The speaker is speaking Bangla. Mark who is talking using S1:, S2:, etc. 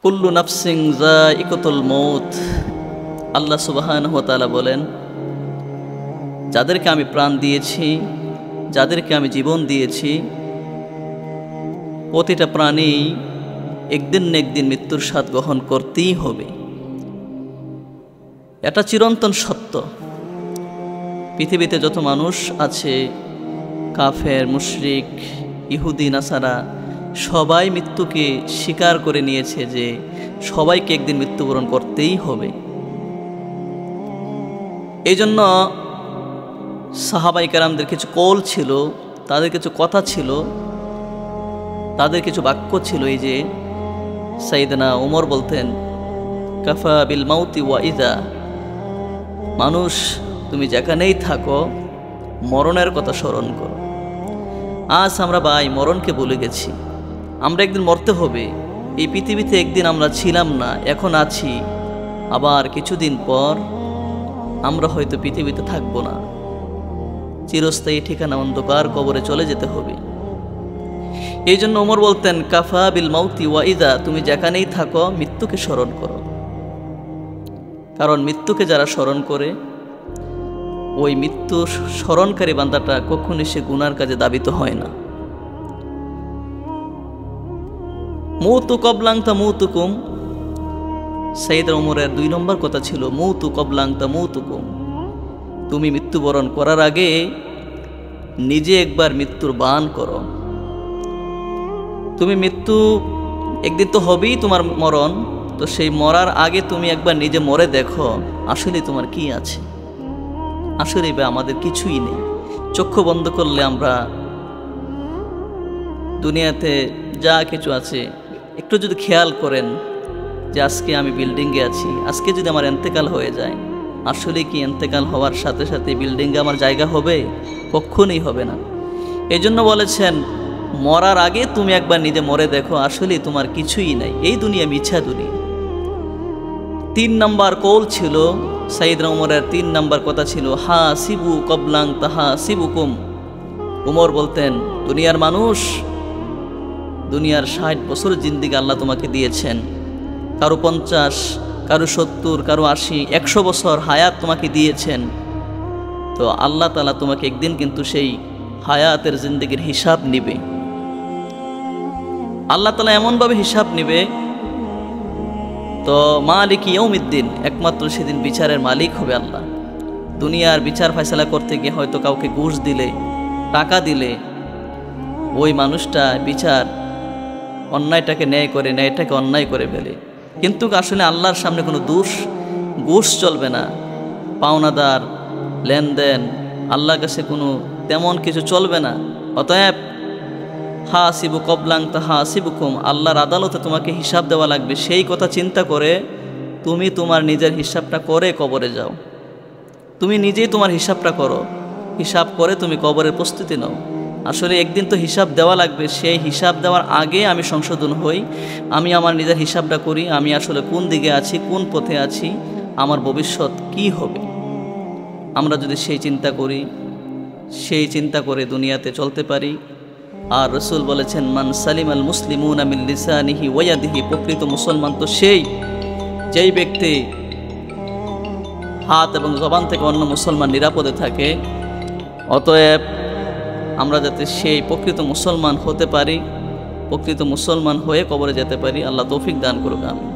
S1: কুল্লু নাফসিন যায়িকাতুল মউত। আল্লাহ সুবহানাহু ওয়া তাআলা বলেন, যাদেরকে আমি প্রাণ দিয়েছি, যাদেরকে আমি জীবন দিয়েছি, প্রতিটা প্রাণী একদিন না একদিন মৃত্যুর স্বাদ গ্রহণ করতেই হবে। এটা চিরন্তন সত্য। পৃথিবীতে যত মানুষ আছে, কাফের, মুশরিক, ইহুদি, নাসারা, সবাই মৃত্যুকে স্বীকার করে নিয়েছে যে সবাইকে একদিন মৃত্যুবরণ করতেই হবে। এই জন্য সাহাবায়ে কেরামদের কিছু কওল ছিল, তাদের কিছু কথা ছিল, তাদের কিছু বাক্য ছিল। এই যে সাইয়েদনা ওমর বলতেন, কাফা বিল মাউতি ওয়াইদা, মানুষ তুমি যেখানেই থাকো মরণের কথা স্মরণ করো। আজ আমরা ভাই মরণকে ভুলে গেছি। আমরা একদিন মরতে হবে। এই পৃথিবীতে একদিন আমরা ছিলাম না, এখন আছি, আবার কিছুদিন পর আমরা হয়তো পৃথিবীতে থাকবো না। চিরস্থায়ী ঠিকানা অন্ধকার কবরে চলে যেতে হবে। এই জন্য ওমর বলতেন, কাফা বিল মাউতি ওয়াইদা, তুমি যেখানেই থাকো মৃত্যুকে স্মরণ করো। কারণ মৃত্যুকে যারা স্মরণ করে, ওই মৃত্যু স্মরণকারী বান্দাটা কখনই সে গুনার কাজে দাবিত হয় না। মৌতু কবলাংতা মৌতুকুম, সাইয়েদ ওমরের 2 নম্বর কথা ছিল মৌতু কবলাংতা মৌতুকুম। তুমি মৃত্যুবরণ করার আগে নিজে একবার মৃত্যুর বান করো। তুমি মৃত্যু একদিন তো হবেই, তোমার মরণ, তো সেই মরার আগে তুমি একবার নিজে মরে দেখো আসলে তোমার কি আছে। আসলে বা আমাদের কিছুই নেই। চক্ষু বন্ধ করলে আমরা দুনিয়াতে যা কিছু আছে একটু যদি খেয়াল করেন যে আজকে আমি বিল্ডিংয়ে আছি, আজকে যদি আমার ইন্তেকাল হয়ে যায়, আসলে কি ইন্তেকাল হওয়ার সাথে সাথে বিল্ডিংয়ে আমার জায়গা হবে? কখনোই হবে না। এই জন্য বলেছেন, মরার আগে তুমি একবার নিজে মরে দেখো আসলে তোমার কিছুই নাই। এই দুনিয়া মিথ্যা দুনিয়া। 3 নম্বর কওল ছিল সাইয়েদনা ওমরের, 3 নম্বর কথা ছিল হাসিবু কবলাং তাহাসিবুকুম। ওমর বলতেন, দুনিয়ার মানুষ, দুনিয়ার 60 বছর জিন্দেগি আল্লাহ তোমাকে দিয়েছেন। কারো 50, কারো 70, কারো 80, 100 বছর হায়াত তোমাকে দিয়েছেন। তো আল্লাহ তাআলা তোমাকে একদিন কিন্তু সেই হায়াতের জিন্দেগির হিসাব নিবে। আল্লাহ তাআলা এমনভাবে হিসাব নিবে, তো মালিক ইয়াউমিদ্দিন, একমাত্র সেদিন বিচারের মালিক হবে আল্লাহ। দুনিয়ার বিচার ফয়সালা করতে গিয়ে হয়তো কাউকে ঘুষ দিলে, টাকা দিলে, ওই মানুষটা বিচার অন্যায়টাকে ন্যায় করে, ন্যায়টাকে অন্যায় করে ফেলে। কিন্তু আসলে আল্লাহর সামনে কোনো ঘুষ চলবে না, পাওনাদার লেনদেন, আল্লাহর কাছে কোনো তেমন কিছু চলবে না। অতএব হাসিবু কবলাং তাহাসিবুকুম, আল্লাহর আদালতে তোমাকে হিসাব দেওয়া লাগবে। সেই কথা চিন্তা করে তুমি তোমার নিজের হিসাবটা করে কবরে যাও। তুমি নিজেই তোমার হিসাবটা করো, হিসাব করে তুমি কবরের প্রস্তুতি নাও। আসলে একদিন তো হিসাব দেওয়া লাগবে। সেই হিসাব দেওয়ার আগে আমি সংশোধন হই, আমি আমার নিজের হিসাবটা করি, আমি আসলে কোন দিকে আছি, কোন পথে আছি, আমার ভবিষ্যৎ কি হবে। আমরা যদি সেই চিন্তা করি, সেই চিন্তা করে দুনিয়াতে চলতে পারি। আর রাসূল বলেছেন, মান সালিমাল মুসলিমুনা মিন লিসানিহি ওয়া ইয়াদিহি, প্রকৃত মুসলমান তো যেই ব্যক্তি হাত এবং জবান থেকে অন্য মুসলমান নিরাপদে থাকে। অতএব আমরা যাতে সেই প্রকৃত মুসলমান হতে পারি, প্রকৃত মুসলমান হয়ে কবরে যেতে পারি, আল্লাহ তৌফিক দান করুক। আমিন।